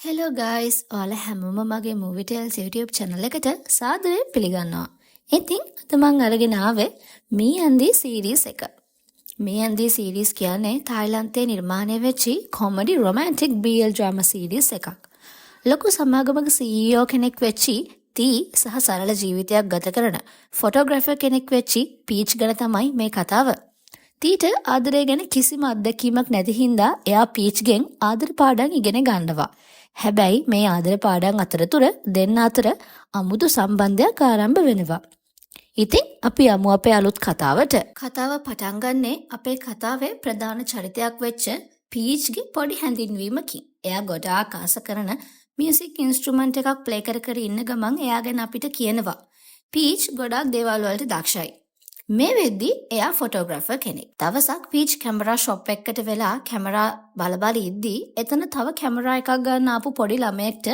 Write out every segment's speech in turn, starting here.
Hello guys ඔයාලා හැමෝම මගේ Movie Tales YouTube channel එකට සාදරයෙන් පිළිගන්නවා. ඉතින් අද මම අරගෙන ආවේ මේ අන්දි series එක. මේ අන්දි series කියන්නේ තායිලන්තයේ නිර්මාණය වෙච්ච comedy romantic BL drama series එකක්. ලොකු සමාගමක CEO කෙනෙක් වෙච්චි තී සහ සරල ජීවිතයක් ගත කරන ෆොටෝග්‍රැෆර් කෙනෙක් වෙච්චි පීච් ගැන තමයි මේ කතාව. තීට ආදරය ගැන කිසිම අත්දැකීමක් නැති හින්දා එයා පීච්ගෙන් ආදර පාඩම් ඉගෙන ගන්නවා. හැබැයි මේ ආදර පාඩම් අතරතුර දෙන්න අතර අමුතු සම්බන්ධයක් ආරම්භ වෙනවා. ඉතින් අපි යමු අපේ අලුත් කතාවට. කතාව පටන් ගන්නේ අපේ කතාවේ ප්‍රධාන චරිතයක් වෙච්ච පීච්ගේ පොඩි හැඳින්වීමකින්. එයා ගොඩාක් ආස කරන මියුසික් ඉන්ස්ට්‍රුමන්ට් එකක් ප්ලේ කර කර ඉන්න ගමන් එයා ගැන අපිට කියනවා. පීච් ගොඩාක් දේවල් වලට දක්ෂයි. මේ වෙද්දී එයා ෆොටෝග්‍රැෆර් කෙනෙක්. දවසක් පීච් කැමරා ෂොප් එකකට වෙලා කැමරා බල ඉද්දී එතන තව කැමරා එකක් ගන්න ආපු පොඩි ළමයෙක්ට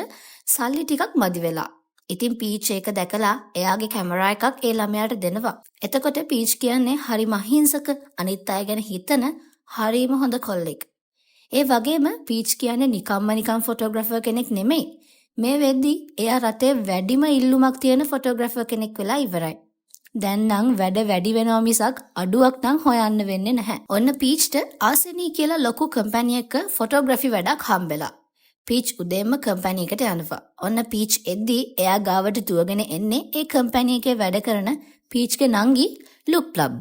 සල්ලි ටිකක් මදි වෙලා. ඉතින් පීච් ඒක දැකලා එයාගේ කැමරා එකක් ඒ ළමයාට දෙනවා. එතකොට පීච් කියන්නේ හරිම අහිංසක අනිත් අය ගැන හිතන හරිම හොඳ කොල්ලෙක්. ඒ වගේම පීච් කියන්නේ නිකන් ෆොටෝග්‍රැෆර් කෙනෙක් නෙමෙයි. මේ වෙද්දී එයා රටේ වැඩිම ඉල්ලුමක් තියෙන ෆොටෝග්‍රැෆර් කෙනෙක් වෙලා ඉවරයි. දැන් නම් වැඩ වැඩි වෙනවා මිසක් අඩුවක් නම් හොයන්න වෙන්නේ නැහැ. ඔන්න පීච්ට ආසෙනී කියලා ලොකු කම්පැනි එකක ෆොටෝග්‍රැෆි වැඩක් හම්බෙලා. පීච් උදේම කම්පැනි එකට යනවා. ඔන්න පීච් එද්දී එයා ගාවට දුවගෙන එන්නේ ඒ කම්පැනි එකේ වැඩ කරන පීච්ගේ නංගි ලුක් ලබ්.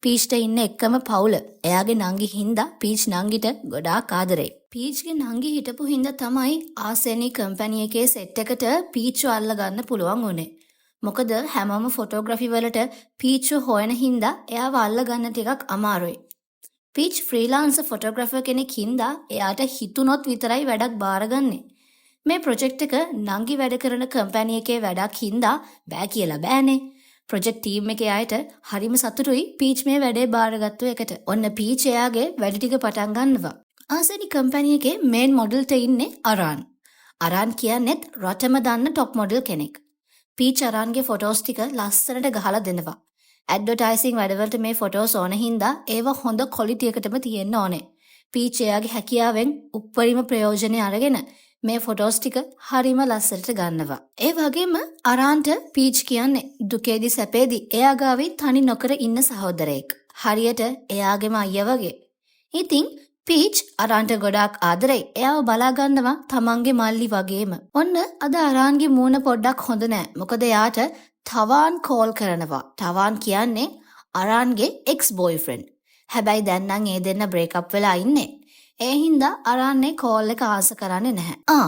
පීච්ට ඉන්න එක්කම පවුල. එයාගේ නංගි හින්දා පීච් නංගිට ගොඩාක් ආදරේ. පීච්ගේ නංගි හිටපු හින්දා තමයි ආසෙනී කම්පැනි එකේ සෙට් එකට පීච්ව අල්ලගන්න පුළුවන් උනේ. මොකද හැමෝම ෆොටෝග්‍රැෆි වලට පීච්ව හොයන හින්දා එයාව අල්ලගන්න ටිකක් අමාරුයි. පීච් ෆ්‍රීලාන්සර් ෆොටෝග්‍රැෆර් කෙනෙක් හින්දා එයාට හිතුනොත් විතරයි වැඩක් බාරගන්නේ. මේ ප්‍රොජෙක්ට් එක නංගි වැඩ කරන කම්පැනි එකේ වැඩක් හින්දා බෑ කියලා බෑනේ. ප්‍රොජෙක්ට් ටීම් එකේ අයට හරිම සතුටුයි පීච් මේ වැඩේ බාරගත්තු එකට. ඔන්න පීච් එයාගේ වැඩ ටික පටන් ගන්නවා. ආසෙනි කම්පැනි එකේ මේන් මොඩල්ට ඉන්නේ අරාන්. අරාන් කියන්නේත් රටම දන්න টොප් මොඩල් කෙනෙක්. පීච් අරාන්ගේ ෆොටෝස් ටික ලස්සනට ගහලා දෙනවා. ඇඩ්වර්ටයිසින් වැඩවලට මේ ෆොටෝස් ඕන හින්දා ඒවා හොඳ ක්වොලිටි එකටම තියෙන්න ඕනේ. පීච් එයාගේ හැකියාවෙන් උප්පරිම ප්‍රයෝජනෙ අරගෙන මේ ෆොටෝස් ටික හරිම ලස්සනට ගන්නවා. ඒ වගේම අරාන්ට පීච් කියන්නේ දුකේදී සැපේදී එයා ගාවේ තනි නොකර ඉන්න සහෝදරයෙක්. හරියට එයාගේම අයියා වගේ. ඉතින් පීච් අරාන්ට ගොඩාක් ආදරේ. එයාව බලා ගන්නවා තමන්ගේ මල්ලි වගේම. ඔන්න අද අරාන්ගේ මූණ පොඩ්ඩක් හොඳ නෑ. මොකද එයාට තවාන් කෝල් කරනවා. තවාන් කියන්නේ අරාන්ගේ එක්ස් බොයිෆ්‍රෙන්ඩ්. හැබැයි දැන් නම් ඒ දෙන්න බ්‍රේක් අප් වෙලා ඉන්නේ. ඒ හින්දා අරාන්නේ කෝල් එක ආස කරන්නේ නැහැ.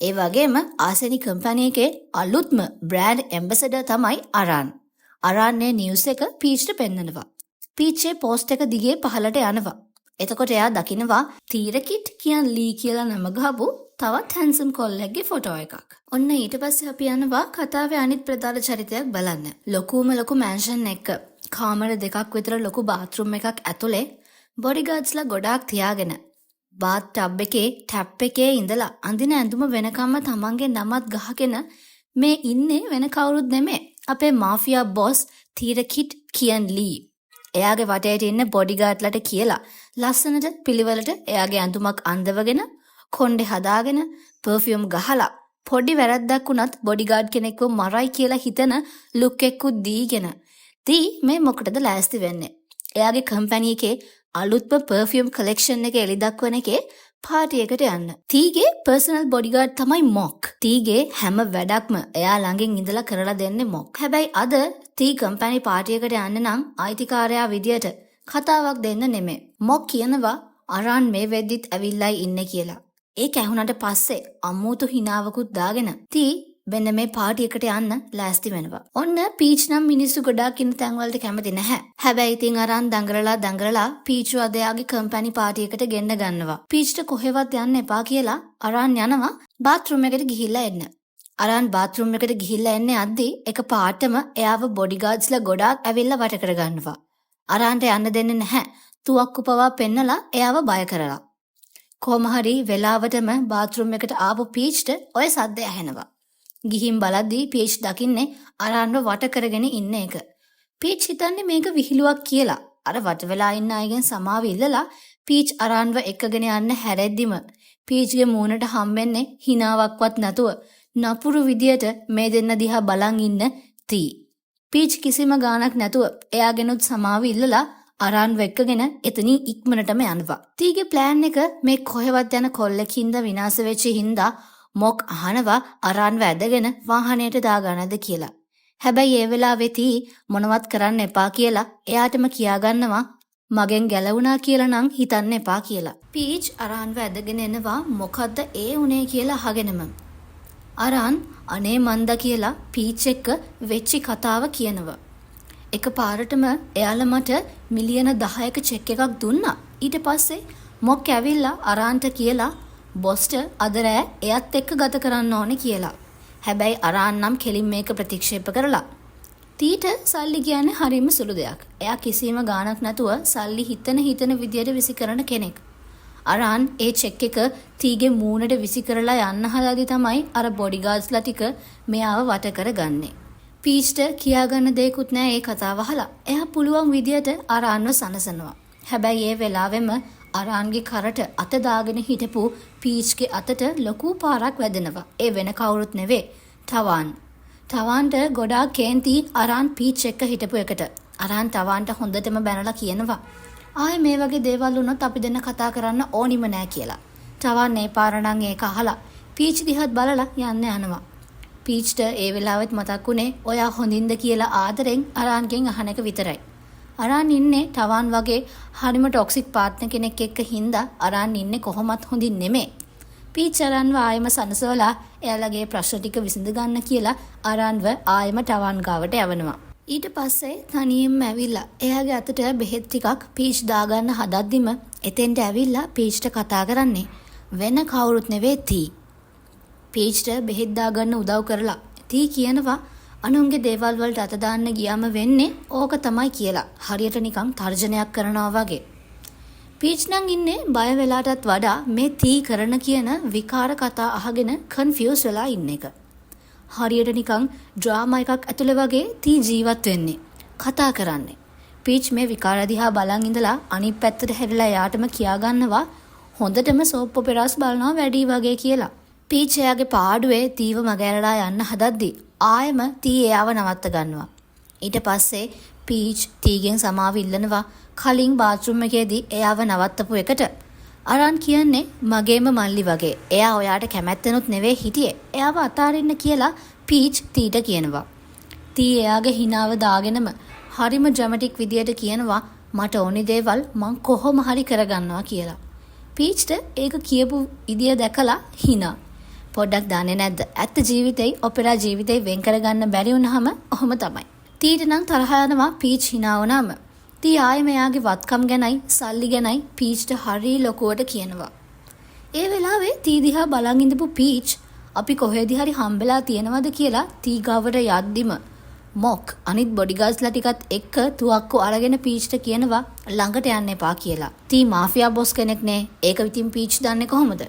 ඒ වගේම ආසෙනි කම්පැනි එකේ අලුත්ම බ්‍රෑන්ඩ් ඇම්බැසඩර් තමයි අරාන්. අරාන්නේ නිවුස් එක පීච්ට පෙන්නනවා. පීච්ගේ පෝස්ට් එක දිගේ පහලට යනවා. එතකොට එයා දකිනවා තීරකිට් කියන ලී කියලා නම ගහපු තවත් හැන්සම් කොල්ලෙක්ගේ ෆොටෝ එකක්. ඔන්න ඊට පස්සේ අපි යනවා කතාවේ අනිත් ප්‍රධාන චරිතයක් බලන්න. ලොකු මැන්ෂන් එක කාමර දෙකක් විතර ලොකු බාත්රූම් එකක් ඇතුලේ බොඩිගාඩ්ස්ලා ගොඩාක් තියාගෙන බාත් ටබ් එකේ ටැප් එකේ ඉඳලා අඳින ඇඳුම වෙනකම්ම තමන්ගේ නමත් ගහගෙන මේ ඉන්නේ වෙන කවුරුත් නෙමෙයි. අපේ මාෆියා බොස් තීරකිට් කියන ලී. එයාගේ වටේට ඉන්න බොඩිගාඩ්ලට කියලා ලස්සනට පිළිවෙලට එයාගේ ඇඳුමක් අඳවගෙන කොණ්ඩේ හදාගෙන පර්ෆියුම් ගහලා පොඩි වැරද්දක් වුණත් බොඩිගාඩ් කෙනෙක්ව මරයි කියලා හිතන ලුක් එකකුත් දීගෙන තී මේ මොකටද ලෑස්ති වෙන්නේ? එයාගේ කම්පැනි එකේ අලුත්ම පර්ෆියුම් කලෙක්ෂන් එක එලි දක්වන එකේ පාටි එකට යන්න. තීගේ පර්සනල් බොඩිගාඩ් තමයි මොක්. තීගේ හැම වැඩක්ම එයා ළඟින් ඉඳලා කරලා දෙන්නේ මොක්. හැබැයි අද තී කම්පැනි පාටි එකට යන්න නම් අයිතිකාරයා විදියට කතාවක් දෙන්න නෙමෙයි. මොක් කියනවා අරාන් මේ වෙද්දිත් ඇවිල්ලා ඉන්නේ කියලා. ඒක ඇහුණාට පස්සේ අමුතු හිනාවකුත් දාගෙන තී වෙන මේ පාටි එකට යන්න ලෑස්ති වෙනවා. ඔන්න පීච් නම් මිනිස්සු ගොඩාක් ඉන්න තැන් වලට කැමති නැහැ. හැබැයි ඉතින් අරන් දඟලලා පීච් වදයාගේ කම්පැනි පාටි එකට ගෙන්න ගන්නවා. පීච්ට කොහෙවත් යන්න එපා කියලා අරන් යනවා බාත්රූම් එකට ගිහිල්ලා එන්න. අරන් බාත්රූම් එකට ගිහිල්ලා එන්නේ අද්දී එක පාටම එයාව බොඩිගාඩ්ස්ලා ගොඩාක් ඇවිල්ලා වට කර ගන්නවා. අරන්ට යන්න දෙන්නේ නැහැ. තුවක්කු පවා පෙන්නලා එයාව බය කරලා. කොහොම හරි වෙලාවටම බාත්රූම් එකට ආපු පීච්ට ඔය සද්ද ඇහෙනවා. ගිහින් බලද්දී පීච් දකින්නේ අරාන්ව වට කරගෙන ඉන්න එක. පීච් හිතන්නේ මේක විහිළුවක් කියලා. අර වට වෙලා ඉන්න අයගෙන් සමාව ඉල්ලලා පීච් අරාන්ව එක්කගෙන යන්න හැරෙද්දිම පීච්ගේ මූණට හම්බෙන්නේ හිනාවක්වත් නැතුව නපුරු විදියට මේ දෙන්න දිහා බලන් ඉන්න තී. පීච් කිසිම ගාණක් නැතුව එයාගෙනුත් සමාව ඉල්ලලා අරන් වෙක්කගෙන එතනින් ඉක්මනටම යනවා. තීගේ ප්ලෑන් එක මේ කොහෙවත් යන කොල්ලෙකින්ද විනාශ වෙච්ච හින්දා මොක් අහනවා අරන්ව ඇදගෙන වාහනයට දාගන්නද කියලා. හැබැයි ඒ වෙලාවේ තී මොනවත් කරන්න එපා කියලා එයාටම කියාගන්නවා මගෙන් ගැලවුණා කියලා නම් හිතන්න එපා කියලා. පීච් අරන්ව ඇදගෙන එනවා මොකද්ද ඒ උනේ කියලා අහගෙනම. අරන් අනේ මන්ද කියලා පීච් එක්ක වෙච්චි කතාව කියනවා. එක පාරටම එයාලා මට මිලියන 10ක චෙක් එකක් දුන්නා. ඊට පස්සේ මොක් ඇවිල්ලා අරන්ට කියලා බොස්ට අද රෑ එයත් එක්ක ගත කරන්න ඕනේ කියලා. හැබැයි අරන් නම් කෙලින් මේක ප්‍රතික්ෂේප කරලා. තීට සල්ලි කියන්නේ හරිම සුළු දෙයක්. එයා කිසිම ගාණක් නැතුව සල්ලි හිතන විදියට විසි කරන කෙනෙක්. අරන් ඒ චෙක් එක තීගේ මූණට විසි කරලා යන්න හදාදී තමයි අර බොඩිගාඩ්ස්ලා ටික මෙයාව වට කරගන්නේ. පීච්ට කියාගන්න දෙයක්වත් නෑ ඒ කතාව අහලා. එයා පුළුවන් විදියට අරන්ව සනසනවා. හැබැයි ඒ වෙලාවෙම අරන්ගේ කරට අත දාගෙන හිටපු පීච්ගේ අතට ලොකු පාරක් වැදෙනවා. ඒ වෙන කවුරුත් නෙවෙයි. තවාන්ට ගොඩාක් කේන්ති අරන් පීච් එක්ක හිටපු එකට. අරන් තවාන්ට හොඳටම බැනලා කියනවා. ආයේ මේ වගේ දේවල් වුණොත් අපි දෙන්න කතා කරන්න ඕනිම නෑ කියලා. තවන් ඒ පාර නම් ඒක අහලා පීච් දිහාත් බලලා යන්න යනවා. පීච්ට ඒ වෙලාවෙත් මතක් වුණේ ඔයා හොඳින්ද කියලා ආදරෙන් අරන්ගෙන් අහන එක විතරයි. අරන් ඉන්නේ තවන් වගේ හරිම ටොක්සික් පාර්ට්නර් කෙනෙක් එක්ක හින්දා අරන් ඉන්නේ කොහොමත් හොඳින් නෙමෙයි. පීච් අරන්ව ආයෙම සනසවලා එයාලගේ ප්‍රශ්න ටික විසඳ ගන්න කියලා අරන්ව ආයෙම තවන් ගාවට යවනවා. ඊට පස්සේ තනියෙන්ම ඇවිල්ලා එයාගේ අතට බෙහෙත් ටිකක් පීච් දාගන්න හදද්දිම එතෙන්ට ඇවිල්ලා පීච්ට කතා කරන්නේ වෙන කවුරුත් නෙවෙයි තී. පීච්ට බෙහෙත් දාගන්න උදව් කරලා තී කියනවා අනුන්ගේ දේවල් වලට අත දාන්න ගියාම වෙන්නේ ඕක තමයි කියලා. හරියට නිකන් තර්ජනයක් කරනවා වගේ. පීච් නම් ඉන්නේ බය වෙලාටත් වඩා මේ තී කරන කියන විකාර කතා අහගෙන කන්ෆියුස් වෙලා ඉන්න එක. හරියට නිකන් ඩ්‍රාමා එකක් ඇතුළේ වගේ තී ජීවත් වෙන්නේ. කතා කරන්නේ. පීච් මේ විකාර දිහා බලන් ඉඳලා අනිත් පැත්තට හැරිලා එයාටම කියාගන්නවා හොඳටම සෝප් ඔපෙරාස් බලනවා වැඩි වගේ කියලා. පීච් එයාගේ පාඩුවේ තීව මගහැරලා යන්න හදද්දි ආයෙම තී එයාව නවත්ත ගන්නවා. ඊට පස්සේ පීච් තීගෙන් සමාව ඉල්ලනවා කලින් බාත්රූම් එකේදී එයාව නවත්තපු එකට. අරන් කියන්නේ මගේම මල්ලි වගේ. එයා ඔයාට කැමැත්තෙනුත් නෙවෙයි හිටියේ. එයාව අතාරින්න කියලා පීච් තීට කියනවා. තී එයාගේ හිනාව දාගෙනම හරිම ඩ්‍රැමටික් විදියට කියනවා මට ඕනි දේවල් මං කොහොම හරි කරගන්නවා කියලා. පීච්ට ඒක කියපු විදිය දැකලා හිනා. පොඩ්ඩක් දන්නේ නැද්ද? ඇත්ත ජීවිතේ ඔපෙරා ජීවිතේ වෙන් කරගන්න බැරි වුණාම ඔහොම තමයි. තීට නම් තරහ යනවා පීච් හිනා වුණාම. තී ආයෙම එයාගේ වත්කම් ගැනයි සල්ලි ගැනයි පීච්ට හරි ලොකුවට කියනවා. ඒ වෙලාවේ තී දිහා බලන් ඉඳපු පීච් අපි කොහෙද හරි හම්බෙලා තියෙනවද කියලා තී ගාවට යද්දිම මොක් අනිත් බොඩිගාඩ්ස්ලා ටිකත් එක්ක තුවක්කු අරගෙන පීච්ට කියනවා ළඟට යන්න එපා කියලා. තී මාෆියා බොස් කෙනෙක් නේ. ඒක විතින් පීච් දන්නේ කොහොමද?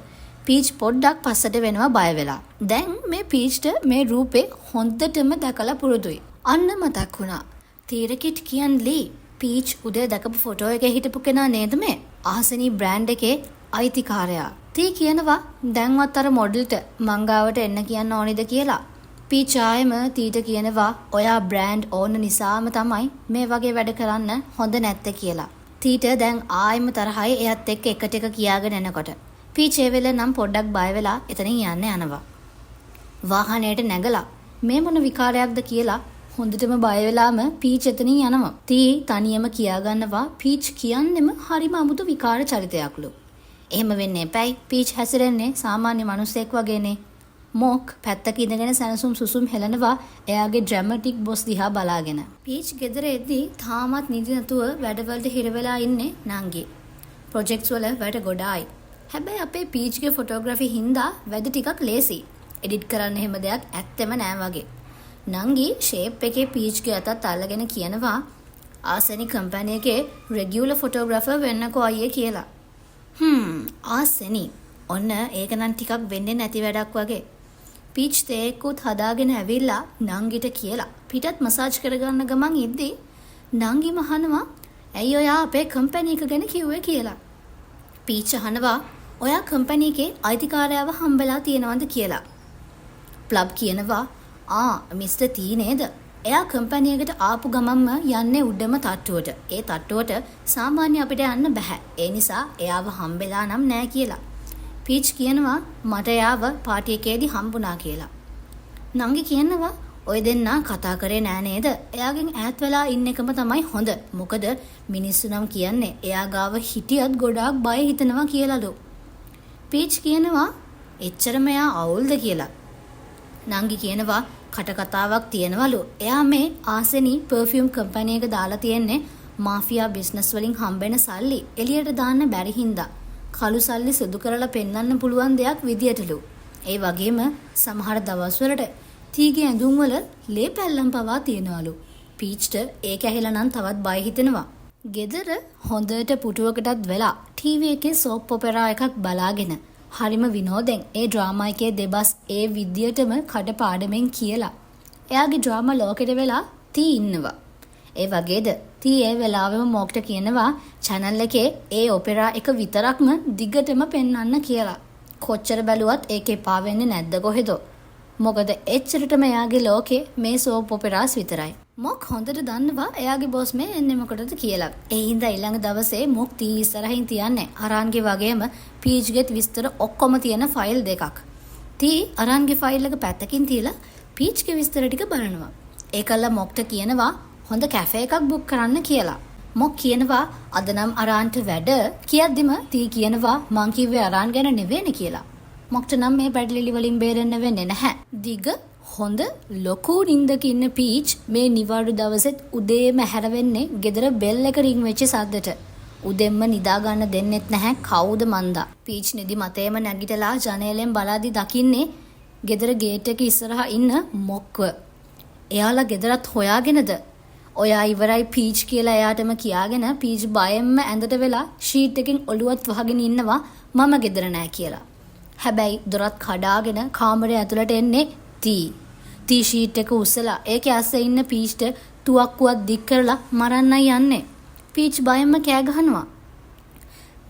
පීච් පොඩ්ඩක් පස්සට වෙනවා බය වෙලා. දැන් මේ පීච්ට මේ රූපේ හොඳටම දැකලා පුරුදුයි. අන්න මතක් වුණා. තීරකිට් කියන්නේ පීච් උදේ දැකපු ෆොටෝ එකේ හිටපු කෙනා නේද මේ? ආසනී බ්‍රෑන්ඩ් එකේ අයිතිකාරයා. තී කියනවා දැන්වත් අර මොඩල්ට මංගාවට එන්න කියන්න ඕනිද කියලා. පීච් ආයෙම තීට කියනවා ඔයා බ්‍රෑන්ඩ් ඕන නිසාම තමයි මේ වගේ වැඩ කරන්න හොඳ නැත්තේ කියලා. තීට දැන් ආයෙම තරහයි එයත් එක්ක එකට එක කියාගෙන එනකොට. පීච් ඒ වෙලේ නම් පොඩ්ඩක් බය වෙලා එතනින් යන්න යනවා. වාහනයට නැගලා මේ මොන විකාරයක්ද කියලා හොඳටම බය වෙලාම පීච් එතනින් යනවා. තී තනියම කියාගන්නවා පීච් කියන්නෙම හරිම අමුතු විකාර චරිතයක්ලු. එහෙම වෙන්නේ නැපයි. පීච් හැසිරෙන්නේ සාමාන්‍ය මිනිස්සෙක් වගේනේ. මොක් පැත්තක ඉඳගෙන සනසුම් සුසුම් හෙලනවා එයාගේ ඩ්‍රැමටික් බොස් දිහා බලාගෙන. පීච් ගෙදර එද්දී තාමත් නිදි නැතුව වැඩවලට හිර වෙලා ඉන්නේ නංගි. ප්‍රොජෙක්ට්ස් වල වැඩ ගොඩායි. හැබැයි අපේ පීච්ගේ ෆොටෝග්‍රැෆි හින්දා වැඩ ටිකක් ලේසි. එඩිට් කරන්න එහෙම දෙයක් ඇත්තෙම නෑ වගේ. නංගි ෂේප් එකේ පීච්ගේ අතත් අල්ලගෙන කියනවා ආසෙනි කම්පැනි එකේ රෙගියුලර් ෆොටෝග්‍රැෆර් වෙන්නකෝ අයියේ කියලා. ආසෙනි ඔන්න ඒක නම් ටිකක් වෙන්නේ නැති වැඩක් වගේ. පීච් තේකුත් හදාගෙන ඇවිල්ලා නංගිට කියලා පිටත් මසාජ් කරගන්න ගමන් ඉද්දී නංගි මහනවා ඇයි ඔයා අපේ කම්පැනි එක ගැන කිව්වේ කියලා. පීච් අහනවා ඔයා කම්පැනි එකේ අයිතිකාරයව හම්බෙලා තියෙනවද කියලා. ප්ලබ් කියනවා මිස්ටර් තී නේද? එයා කම්පැනි එකට ආපු ගමන්ම යන්නේ උඩම තට්ටුවට. ඒ තට්ටුවට සාමාන්‍ය අපිට යන්න බෑ. ඒ නිසා එයාව හම්බෙලා නම් නෑ කියලා. පීච් කියනවා මට එයාව පාටි එකේදී හම්බුණා කියලා. නංගි කියනවා ඔය දෙන්නා කතා කරේ නෑ නේද? එයාගෙන් ඈත් වෙලා ඉන්න එකම තමයි හොඳ. මොකද මිනිස්සු නම් කියන්නේ එයා ගාව හිටියත් ගොඩාක් බය හිතනවා කියලාලු. පීච් කියනවා එච්චරම එයා අවුල්ද කියලා. නංගි කියනවා කටකතාවක් තියෙනවලු. එයා මේ ආසෙනි පර්ෆියුම් කම්පැනි එක දාලා තියෙන්නේ මාෆියා බිස්නස් වලින් හම්බෙන සල්ලි එළියට දාන්න බැරි හින්දා. කළු සල්ලි සුදු කරලා පෙන්වන්න පුළුවන් දෙයක් විදියටලු. ඒ වගේම සමහර දවස්වලට තීගේ ඇඳුම් වල ලේ පැල්ලම් පවා තියනවලු. පීච්ට ඒක ඇහිලා නම් තවත් බය හිතෙනවා. ගෙදර හොඳට පුටුවකටත් වෙලා ටීවී එකේ සෝප් ඔපෙරා එකක් බලාගෙන හරිම විනෝදෙන් ඒ ඩ්‍රාමා එකේ දෙබස් ඒ විදියටම කඩපාඩමෙන් කියලා. එයාගේ ඩ්‍රාමා ලෝකෙට වෙලා තී ඉන්නවා. ඒ වගේද තී ඒ වෙලාවෙම මොක්ට කියනවා channel එකේ ඒ ඔපෙරා එක විතරක්ම දිගටම පෙන්වන්න කියලා. කොච්චර බැලුවත් ඒකේ පා වෙන්නේ නැද්ද කොහෙද? මොකද එච්චරටම එයාගේ ලෝකේ මේ සෝප් ඔපෙරාස් විතරයි. මොක් හොඳට දන්නවා එයාගේ බොස් මේ එන්නේ මොකටද කියලා. ඒ හින්දා ඊළඟ දවසේ මොක් තී ඉස්සරහින් තියන්නේ අරාන්ගේ වගේම පීච්ගෙත් විස්තර ඔක්කොම තියෙන ෆයිල් දෙකක්. තී අරාන්ගේ ෆයිල් එක පැත්තකින් තියලා පීච්ගේ විස්තර ටික බලනවා. ඒකල්ලා මොක්ට කියනවා හොඳ කැෆේ එකක් බුක් කරන්න කියලා. මොක් කියනවා අද නම් අරාන්ට වැඩ කියද්දිම තී කියනවා මං කිව්වේ අරාන් ගැන නෙවෙයිනේ කියලා. මොක්ට නම් මේ පැඩලිලි වලින් බේරෙන්න වෙන්නේ නැහැ. දිග හොඳ ලොකු නින්දක ඉන්න පීච් මේ නිවාඩු දවසෙත් උදේම හැරවෙන්නේ ගෙදර බෙල් එක රින් වෙච්ච සද්දට. උදෙන්ම නිදා ගන්න දෙන්නෙත් නැහැ කවුද මන්දා. පීච් නිදි මතේම නැගිටලා ජනේලෙන් බලාදී දකින්නේ ගෙදර ගේට් එක ඉස්සරහා ඉන්න මොක්ව. එයාලා ගෙදරත් හොයාගෙනද? ඔයා ඉවරයි පීච් කියලා එයාටම කියාගෙන පීච් බයෙන්ම ඇඳට වෙලා ෂීට් එකෙන් ඔළුවත් වහගෙන ඉන්නවා මම ගෙදර නෑ කියලා. හැබැයි දොරත් කඩාගෙන කාමරේ ඇතුළට එන්නේ තී ෂීට් එක උස්සලා ඒකේ අස්සේ ඉන්න පීච්ට තුවක්කුවක් දික් කරලා මරන්නයි යන්නේ. පීච් බයෙන්ම කෑ ගහනවා.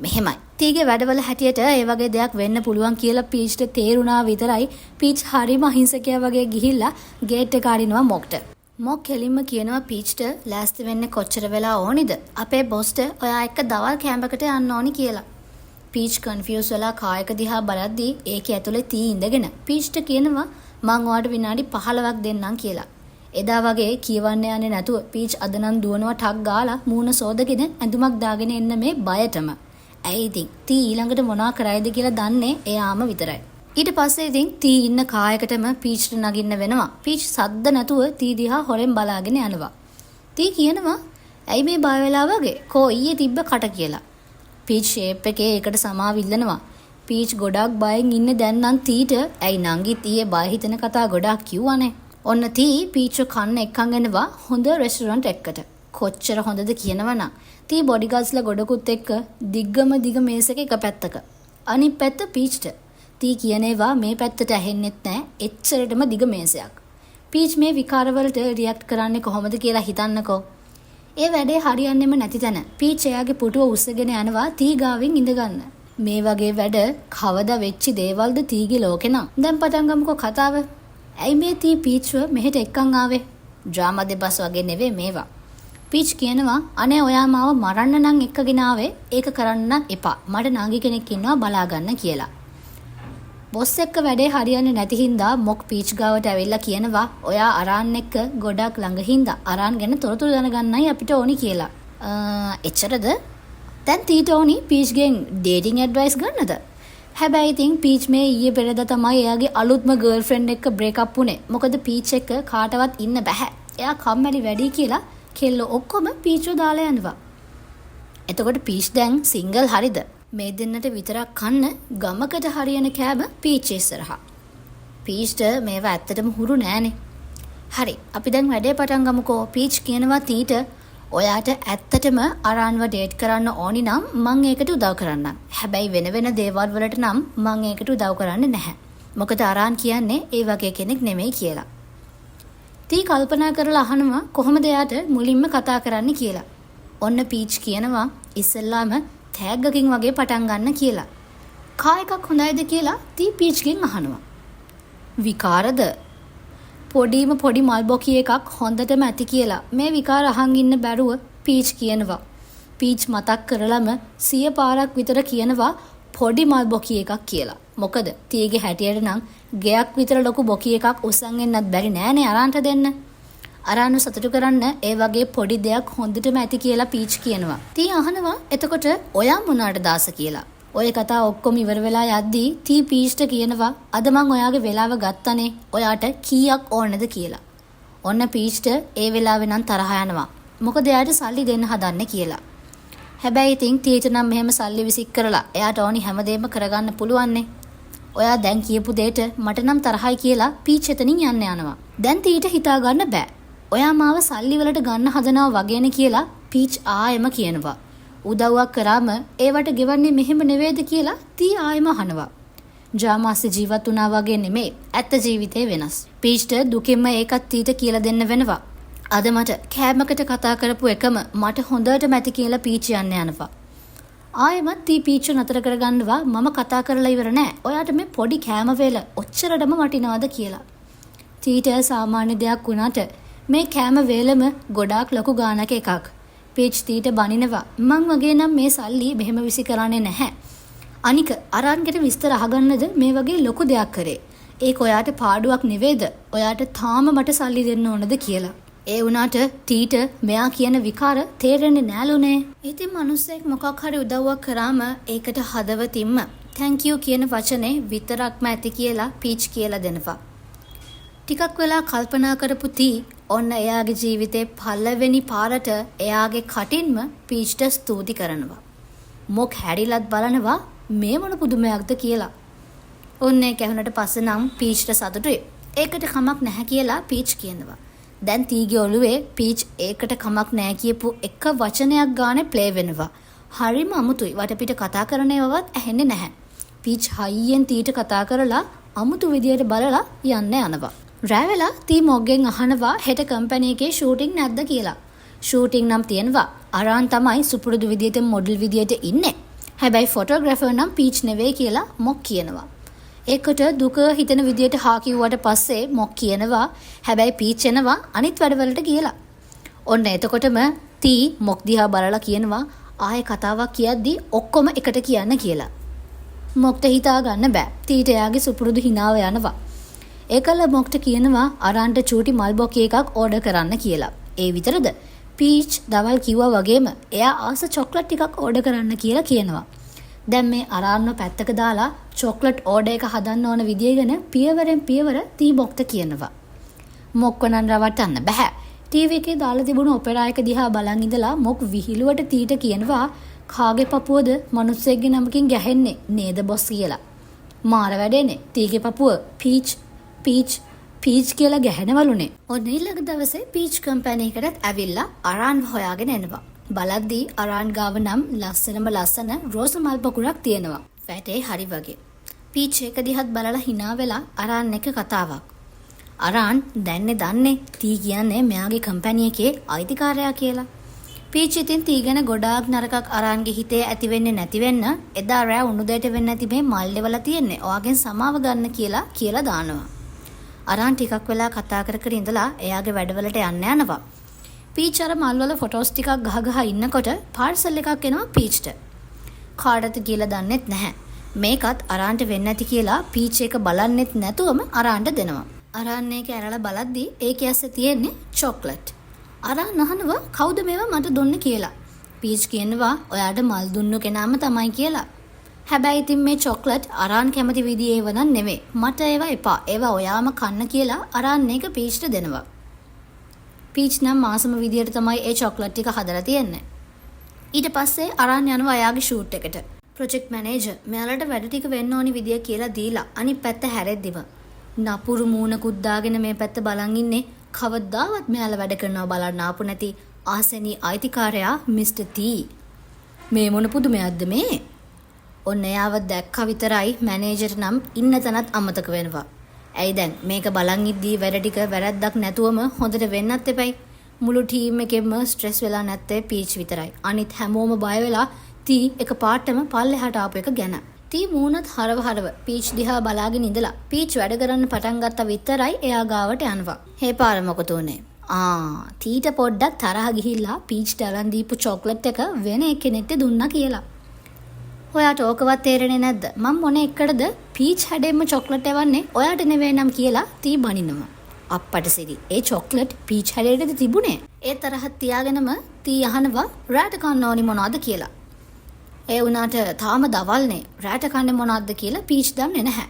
මෙහෙමයි. තීගේ වැඩවල හැටියට ඒ වගේ දෙයක් වෙන්න පුළුවන් කියලා පීච්ට තේරුණා විතරයි පීච් හරිම අහිංසකයා වගේ ගිහිල්ලා ගේට් එක අරිනවා මොක්ට. මොක් කෙලින්ම කියනවා පීච්ට ලෑස්ති වෙන්න කොච්චර වෙලා ඕනිද? අපේ බොස්ට ඔයා එක්ක දවල් කැම්පකට යන්න ඕනි කියලා. පීච් කන්ෆියුස් වෙලා කායක දිහා බලද්දී ඒකේ ඇතුලේ තී ඉඳගෙන පීච්ට කියනවා මං ඔයාට විනාඩි 15ක් දෙන්නම් කියලා. එදා වගේ කියවන්න යන්නේ නැතුව පීච් අද නම් දුවනවා ටක් ගාලා මූණ සෝදගෙන ඇඳුමක් දාගෙන එන්න මේ බයටම. ඇයි ඉතින් තී ඊළඟට මොනා කරයිද කියලා දන්නේ එයාම විතරයි. ඊට පස්සේ ඉතින් තී ඉන්න කායකටම පීච්ට නගින්න වෙනවා. පීච් සද්ද නැතුව තී දිහා හොරෙන් බලාගෙන යනවා. තී කියනවා ඇයි මේ බය වෙලා වගේ? කෝ ඊයේ තිබ්බ කට කියලා. පීච් ෂේප් එකේ ඒකට සමාව ඉල්ලනවා. පීච් ගොඩක් බයෙන් ඉන්නේ දැන් නම් තීට ඇයි නංගිත් ඊයේ බය හිතෙන කතා ගොඩක් කිව්වනේ. ඔන්න තී පීච්ව කන්න එක්කන් එනවා හොඳ රෙස්ටොරන්ට් එකකට. කොච්චර හොඳද කියනවනම් තී බොඩිගාඩ්ස්ලා ගොඩකුත් එක්ක දිග්ගම දිග මේසක එක පැත්තක. අනිත් පැත්ත පීච්ට. තී කියනේවා මේ පැත්තට ඇහෙන්නෙත් නැහැ එච්චරටම දිග මේසයක්. පීච් මේ විකාරවලට රියැක්ට් කරන්නේ කොහොමද කියලා හිතන්නකෝ. ඒ වැඩේ හරියන්නෙම නැති තැන පීච් එයාගේ පුටුව උස්සගෙන යනවා තී ගාවින් ඉඳගන්න. මේ වගේ වැඩ කවදා වෙච්ච දේවල්ද තීගේ ලෝකේ නම්. දැන් පටන් ගමුකෝ කතාව. ඇයි මේ තී පීච්ව මෙහෙට එක්කන් ආවේ? ඩ්‍රාමා දෙබස් වගේ නෙවෙයි මේවා. පීච් කියනවා අනේ ඔයා මාව මරන්න නම් එක්කගෙන ආවේ. ඒක කරන්න නම් එපා. මට නංගි කෙනෙක් ඉන්නවා බලා ගන්න කියලා. බොස් එක්ක වැඩේ හරියන්නේ නැති හින්දා මොක් පීච් ගාවට ඇවිල්ලා කියනවා ඔයා අරාන් එක්ක ගොඩක් ළඟ හින්දා අරාන් ගැන තොරතුරු දැනගන්නයි අපිට ඕනි කියලා. එච්චරද? දැන් තීට ඕනි පීච්ගෙන් ඩේටිං ඇඩ්වයිස් ගන්නද? හැබැයි ඉතින් පීච් මේ ඊයේ පෙරේදා තමයි එයාගේ අලුත්ම ගර්ල්ෆ්‍රෙන්ඩ් එක්ක බ්‍රේක් අප් වුනේ. මොකද පීච් එක්ක කාටවත් ඉන්න බෑ. එයා කම්මැලි වැඩි කියලා කෙල්ල ඔක්කොම පීච්ව දාලා යනවා. එතකොට පීච් දැන් සිංගල් හරිද? මේ දෙන්නට විතරක් කන්න ගමකට හරියන කෑම පීච් ඉස්සරහා. පීච්ට මේවා ඇත්තටම හුරු නෑනේ. හරි අපි දැන් වැඩේ පටන් ගමුකෝ. පීච් කියනවා තීට ඔයාට ඇත්තටම අරාන්ව ඩේට් කරන්න ඕනි නම් මං ඒකට උදව් කරන්නම්. හැබැයි වෙන දේවල් වලට නම් මං ඒකට උදව් කරන්නේ නැහැ. මොකද අරාන් කියන්නේ ඒ වගේ කෙනෙක් නෙමෙයි කියලා. තී කල්පනා කරලා අහනවා කොහොමද එයාට මුලින්ම කතා කරන්න කියලා. ඔන්න පීච් කියනවා ඉස්සෙල්ලාම තෑග්ගකින් වගේ පටන් ගන්න කියලා. කා එකක් හොඳයිද කියලා තී පීච්ගෙන් අහනවා. විකාරද? පොඩි මල් බොකි එකක් හොඳටම ඇති කියලා මේ විකාර අහන් ඉන්න බැරුව පීච් කියනවා. පීච් මතක් කරලම 100 පාරක් විතර කියනවා පොඩි මල් බොකි එකක් කියලා. මොකද තීගේ හැටියට නම් ගෙයක් විතර ලොකු බොකි එකක් උස්සන් එන්නත් බැරි නෑනේ අරන්ට දෙන්න. අරානු සතුටු කරන්න ඒ වගේ පොඩි දෙයක් හොඳටම ඇති කියලා පීච් කියනවා. තී අහනවා එතකොට ඔයා මොනවාට දාස කියලා. ඔය කතා ඔක්කොම ඉවර වෙලා යද්දී තී පීච්ට කියනවා අද මං ඔයාගේ වෙලාව ගත්තනේ ඔයාට කීයක් ඕනද කියලා. ඔන්න පීච්ට ඒ වෙලාවේ නම් තරහ යනවා. මොකද එයාට සල්ලි දෙන්න හදන්නේ කියලා. හැබැයි ඉතින් තීට නම් මෙහෙම සල්ලි විසික් කරලා එයාට ඕනි හැමදේම කරගන්න පුළුවන්නේ. ඔයා දැන් කියපු දෙයට මට නම් තරහයි කියලා පීච් එතනින් යන්න යනවා. දැන් තීට හිතා ගන්න බෑ. ඔයා මාව සල්ලි වලට ගන්න හදනවා වගේනේ කියලා පීච් ආයෙම කියනවා. උදව්වක් කරාම ඒවට ගෙවන්නේ මෙහෙම නෙවෙයිද කියලා තී ආයෙම අහනවා. ජාමාස්සේ ජීවත් වුණා වගේ නෙමෙයි ඇත්ත ජීවිතේ වෙනස්. පීච්ට දුකින්ම ඒකත් තීට කියලා දෙන්න වෙනවා. අද මට කෑමකට කතා කරපු එකම මට හොඳටම ඇති කියලා පීච් යන්න යනවා. ආයෙමත් තී පීච් නතර කරගන්නවා මම කතා කරලා ඉවර නෑ. ඔයාට මේ පොඩි කෑම වේල ඔච්චරටම වටිනවද කියලා. තීට සාමාන්‍ය දෙයක් වුණාට මේ කෑම වේලම ගොඩාක් ලොකු ගානක එකක්. පීච් තීට බනිනවා මං වගේ නම් මේ සල්ලි මෙහෙම විසි කරන්නේ නැහැ. අනික අරන්ගෙට විස්තර අහගන්නද මේ වගේ ලොකු දෙයක් කරේ. ඒක ඔයාට පාඩුවක් නෙවෙයිද? ඔයාට තාම මට සල්ලි දෙන්න ඕනද කියලා. ඒ වුණාට තීට මෙයා කියන විකාර තේරෙන්නේ නෑලුනේ. ඉතින් මිනිස්සෙක් මොකක් හරි උදව්වක් කරාම ඒකට හදවතින්ම thank you කියන වචනේ විතරක්ම ඇති කියලා පීච් කියලා දෙනවා. ටිකක් වෙලා කල්පනා කරපු තී ඔන්න එයාගේ ජීවිතේ පළවෙනි පාරට එයාගේ කටින්ම පීච්ට ස්තුති කරනවා. මොක් හැරිලත් බලනවා මේ මොන පුදුමයක්ද කියලා. ඔන්න ඒක ඇහුනට පස්සේ නම් පීච්ට සතුටුයි. ඒකට කමක් නැහැ කියලා පීච් කියනවා. දැන් තීගේ ඔළුවේ පීච් ඒකට කමක් නැහැ කියපු එක වචනයක් ගානේ ප්ලේ වෙනවා. හරිම අමුතුයි. වටපිට කතා කරන ඒවාවත් ඇහෙන්නේ නැහැ. පීච් හයියෙන් තීට කතා කරලා අමුතු විදියට බලලා යන්න යනවා. රෑ වෙලා තී මොග්ගෙන් අහනවා හෙට කම්පැනි එකේ ෂූටින් නැද්ද කියලා. ෂූටින් නම් තියෙනවා. අරාන් තමයි සුපුරුදු විදියට මොඩල් විදියට ඉන්නේ. හැබැයි ෆොටෝග්‍රැෆර් නම් පීච් නෙවෙයි කියලා මොක් කියනවා. ඒකට දුක හිතෙන විදියට හා කිව්වට පස්සේ මොක් කියනවා හැබැයි පීච් එනවා අනිත් වැඩවලට කියලා. ඔන්න එතකොටම තී මොක් දිහා බලලා කියනවා ආයේ කතාවක් කියද්දි ඔක්කොම එකට කියන්න කියලා. මොක්ට හිතා ගන්න බෑ. තීට එයාගේ සුපුරුදු හිනාව යනවා. ඒකල මොක්ට කියනවා අරන්ට චූටි මල් බොකේ එකක් ඕඩර් කරන්න කියලා. ඒ විතරද? පීච් දවල් කිව්වා වගේම එයා ආස චොක්ලට් ටිකක් ඕඩර් කරන්න කියලා කියනවා. දැන් මේ අරාන්ව පැත්තක දාලා චොක්ලට් ඕඩර් එක හදන්න ඕන විදිය ගැන පියවරෙන් පියවර තී මොක්ට කියනවා. මොක්ව නම් රවටන්න බෑ. ටීවී එකේ දාලා තිබුණු ඔපෙරා එක දිහා බලන් ඉඳලා මොක් විහිළුවට තීට කියනවා කාගේ පපුවද මිනිස්සෙක්ගේ නමකින් ගැහෙන්නේ නේද බොස් කියලා. මාර වැඩේනේ. තීගේ පපුව පීච් කියලා ගැහෙනවලුනේ. ඔන්න ඊළඟ දවසේ පීච් කම්පැනි එකටත් ඇවිල්ලා අරාන් හොයාගෙන එනවා. බලද්දී අරාන් ගාව නම් ලස්සන රෝස මල් පොකුරක් තියෙනවා. වැටේ හරි වගේ. පීච් එක දිහත් බලලා hina වෙලා අරාන් එක කතාවක්. අරාන් දන්නේ තී කියන්නේ මෙයාගේ කම්පැනි එකේ අයිතිකාරයා කියලා. පීච් ඉතින් තී ගැන ගොඩාක් නරකක් අරාන්ගේ හිතේ ඇති වෙන්නේ නැති වෙන්න එදා රෑ උණු දෙයට වෙන්නේ නැති මේ මල් දෙවලා තියෙන්නේ. ඔයාගෙන් සමාව ගන්න කියලා දානවා. අරාන් ටිකක් වෙලා කතා කර ඉඳලා එයාගේ වැඩවලට යන්න යනවා. පීච් අර මල්වල ෆොටෝස් ටිකක් ගහ ඉන්නකොට පාර්සල් එකක් එනවා පීච්ට. කාටද කියලා දන්නෙත් නැහැ. මේකත් අරාන්ට වෙන්නේ නැති කියලා පීච් එක බලන්නෙත් නැතුවම අරාන්ට දෙනවා. අරාන් මේක ඇරලා බලද්දී ඒකේ ඇස්සේ තියෙන්නේ චොක්ලට්. අරාන් අහනවා කවුද මේවා මට දුන්නේ කියලා. පීච් කියනවා ඔයාට මල් දුන්නු කෙනාම තමයි කියලා. හැබැයි ඉතින් මේ චොක්ලට් අරාන් කැමති විදිහේ ඒව නම් නෙමෙයි. මට ඒවා එපා. ඒවා ඔයාම කන්න කියලා අරාන් මේක පීච්ට දෙනවා. පීච් නම් මාසම විදියට තමයි ඒ චොක්ලට් ටික හදලා තියන්නේ. ඊට පස්සේ අරාන් යනවා එයාගේ ෂූට් එකට. ප්‍රොජෙක්ට් මැනේජර් මෙයාලට වැඩ ටික වෙන්න ඕනි විදිය කියලා දීලා අනිත් පැත්ත හැරෙද්දිම නපුරු මූණකුත් දාගෙන මේ පැත්ත බලන් ඉන්නේ කවදාවත් මෙයාලා වැඩ කරනවා බලන්න ආපු නැති ආසෙනී අයිතිකාරයා මිස්ටර් ටී. මේ මොන පුදුමයක්ද මේ? ඔන්න එයාව දැක්ක විතරයි මැනේජර් නම් ඉන්න තැනත් අමතක වෙනවා. ඇයි දැන් මේක බලන් ඉද්දී වැඩ ටික වැරද්දක් නැතුවම හොඳට වෙන්නත් එපයි. මුළු ටීම් එකෙම ස්ට්‍රෙස් වෙලා නැත්තේ පීච් විතරයි. අනිත් හැමෝම බය වෙලා තී එක පාටම පල්ලෙහාට ආපු එක ගැන. තී මූණත් හරව පීච් දිහා බලාගෙන ඉඳලා පීච් වැඩ කරන්න පටන් ගත්තා විතරයි එයා ගාවට යනවා. හේ පාර මොකද උනේ? තීට පොඩ්ඩක් තරහ ගිහිල්ලා පීච්ට අරන් දීපු චොක්ලට් එක වෙන කෙනෙක්ට දුන්නා කියලා. ඔයාට ඕකවත් තේරෙන්නේ නැද්ද? මම මොන එකකටද පීච් හැඩෙන්න චොක්ලට් එවන්නේ? ඔයාට නෙවෙයි නම් කියලා තී බනිනවා. අප්පට සිරි. ඒ චොක්ලට් පීච් හැඩයටද තිබුණේ? ඒ තරහත් තියාගෙනම තී අහනවා රැට කන්න ඕනි මොනවද කියලා. ඒ වුණාට තාම දවල්නේ. රැට කන්නේ මොනවද කියලා පීච් දන්නේ නැහැ.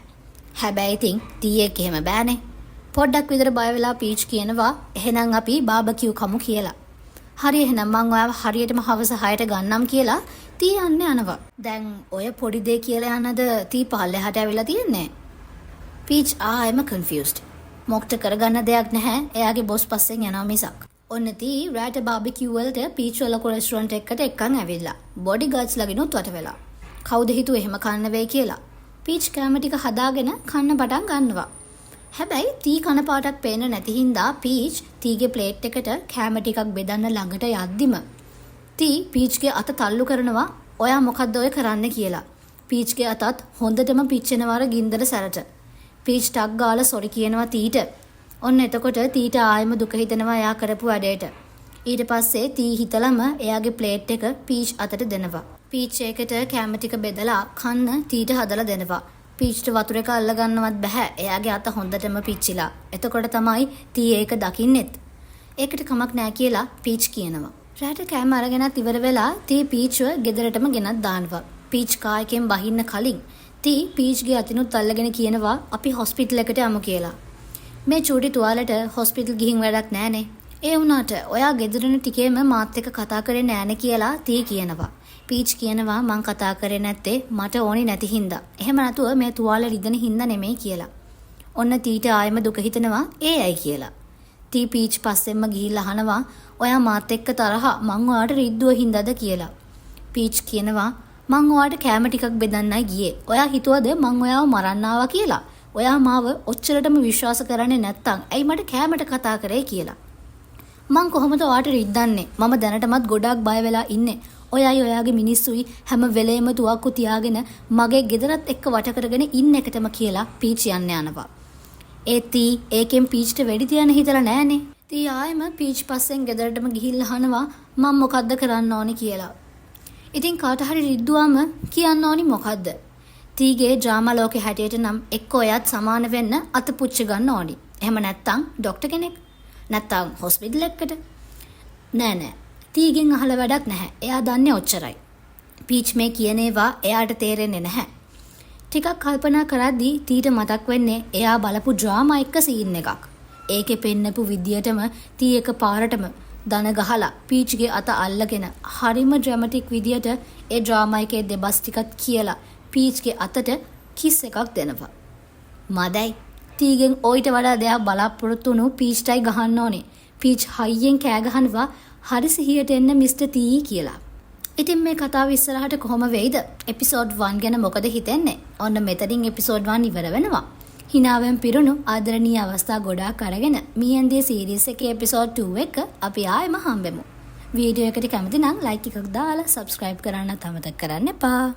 හැබැයි ඉතින් තී එක එහෙම බෑනේ. පොඩ්ඩක් විතර බය වෙලා පීච් කියනවා එහෙනම් අපි බාබකියු කමු කියලා. හරි එහෙනම් මං ඔයාව හරියටම හවස 6ට ගන්නම් කියලා තී යන්නේ යනවා. දැන් ඔය පොඩි දෙය කියලා යනද තී පල්ලෙහාට ඇවිල්ලා තියන්නේ. පීච් ආයෙම කන්ෆියුස්ඩ්. මොක්ට කරගන්න දෙයක් නැහැ. එයාගේ බොස් පස්සෙන් යනවා මිසක්. ඔන්න තී රැට බාබකියු වලට පීච් වල රෙස්ටුරන්ට් එකකට එක්කන් ඇවිල්ලා. බොඩි ගාඩ්ස් ලගිනුත් වට වෙලා. කවුද හිතුවේ එහෙම කන්න වෙයි කියලා. පීච් කැම ටික හදාගෙන කන්න පටන් ගන්නවා. හැබැයි තී කන පාටක් පේන්න නැති හින්දා පීච් තීගේ ප්ලේට් එකට කැම ටිකක් බෙදන්න ළඟට යද්දිම තී පීච්ගේ අත තල්ලු කරනවා ඔයා මොකද්ද ඔය කරන්න කියලා. පීච්ගේ අතත් හොඳටම පිච්චෙනවා අර ගින්දර සැරට. පීච් ටක් ගාලා සොරි කියනවා තීට. ඔන්න එතකොට තීට ආයෙම දුක හිතෙනවා එයා කරපු වැඩේට. ඊට පස්සේ තී හිතලම එයාගේ ප්ලේට් එක පීච් අතට දෙනවා. පීච් ඒකට කැම ටික බෙදලා කන්න තීට හදලා දෙනවා. පීච්ට වතුර එක අල්ල ගන්නවත් බෑ. එයාගේ අත හොඳටම පිච්චිලා. එතකොට තමයි තී ඒක දකින්නෙත්. ඒකට කමක් නෑ කියලා පීච් කියනවා. රැට කෑම අරගෙනත් ඉවර වෙලා තී පීච්ව ගෙදරටම ගෙනත් දානවා. පීච් කායකෙන් බහින්න කලින් තී පීච්ගේ අතිනුත් අල්ලගෙන කියනවා අපි හොස්පිටල් එකට යමු කියලා. මේ චූටි තුවාලෙට හොස්පිටල් ගිහින් වැඩක් නෑනේ. ඒ වුණාට ඔයා ගෙදරන ටිකේම මාත් එක්ක කතා කරේ නෑනේ කියලා තී කියනවා. පීච් කියනවා මං කතා කරේ නැත්තේ මට ඕනි නැති හින්දා. එහෙම නැතුව මේ තුවාල රිදෙන හින්දා නෙමෙයි කියලා. ඔන්න තීට ආයෙම දුක හිතෙනවා ඒ ඇයි කියලා. තී පීච් පස්සෙන්ම ගිහිල්ලා අහනවා ඔයා මාත් එක්ක තරහ මං ඔයාට රිද්දුව හින්දාද කියලා. පීච් කියනවා මං ඔයාට කැම ටිකක් බෙදන්නයි ගියේ. ඔයා හිතුවද මං ඔයාව මරන්න ආවා කියලා? ඔයා මාව ඔච්චරටම විශ්වාස කරන්නේ නැත්තම් ඇයි මට කැමට කතා කරේ කියලා. මං කොහොමද ඔයාට රිද්දන්නේ? මම දැනටමත් ගොඩක් බය වෙලා ඉන්නේ. ඔයයි ඔයාගේ මිනිස්සුයි හැම වෙලේම තුවක්කු තියාගෙන මගේ ගෙදරත් එක්ක වට කරගෙන ඉන්න එකටම කියලා පීච් යන්න යනවා. තී ඒකෙන් පීච්ට වෙඩි තියන්න හිතලා නෑනේ. තී ආයෙම පීච් පස්සෙන් ගෙදරටම ගිහිල්ලා අහනවා මම මොකද්ද කරන්න ඕනි කියලා. ඉතින් කාට හරි රිද්දුවාම කියන්න ඕනි මොකද්ද? තීගේ ඩ්‍රාමා ලෝකේ හැටියට නම් එක්ක ඔයත් සමාන වෙන්න අත පුච්ච ගන්න ඕනි. එහෙම නැත්තම් ડોක්ටර් කෙනෙක්. නැත්තම් හොස්පිටල් එකකට. නෑ. තීගෙන් අහලා වැඩක් නැහැ. එයා දන්නේ ඔච්චරයි. පීච් මේ කියන ඒවා එයාට තේරෙන්නේ නැහැ. ටිකක් කල්පනා කරද්දී තීට මතක් වෙන්නේ එයා බලපු ඩ්‍රාමා එක සීන් එකක්. ඒකේ පෙන්නපු විදියටම තී එක පාරටම දන ගහලා පීච්ගේ අත අල්ලගෙන හරිම ඩ්‍රැමටික් විදියට ඒ ඩ්‍රාමා එකේ දෙබස් ටිකක් කියලා පීච්ගේ අතට කිස් එකක් දෙනවා. මදයි. තීගෙන් ඔයිට වඩා දෙයක් බලාපොරොත්තු වුණු පීච්ටයි ගහන්න ඕනේ. පීච් හයියෙන් කෑ ගහනවා හරි සිහියට එන්න මිස්ටර් තී කියලා. ඉතින් මේ කතාව ඉස්සරහට කොහොම වෙයිද? එපිසෝඩ් 1 ගැන මොකද හිතෙන්නේ? ඔන්න මෙතනින් එපිසෝඩ් 1 ඉවර වෙනවා. හිනාවෙන් පිරුණු ආදරණීය අවස්ථා ගොඩාක් අරගෙන මීයන්දී සීරීස් එකේ එපිසෝඩ් 2 එක අපි ආයෙම හම්බෙමු. වීඩියෝ එකට කැමති නම් ලයික් එකක් දාලා සබ්ස්ක්‍රයිබ් කරන්නත් අමතක කරන්න එපා.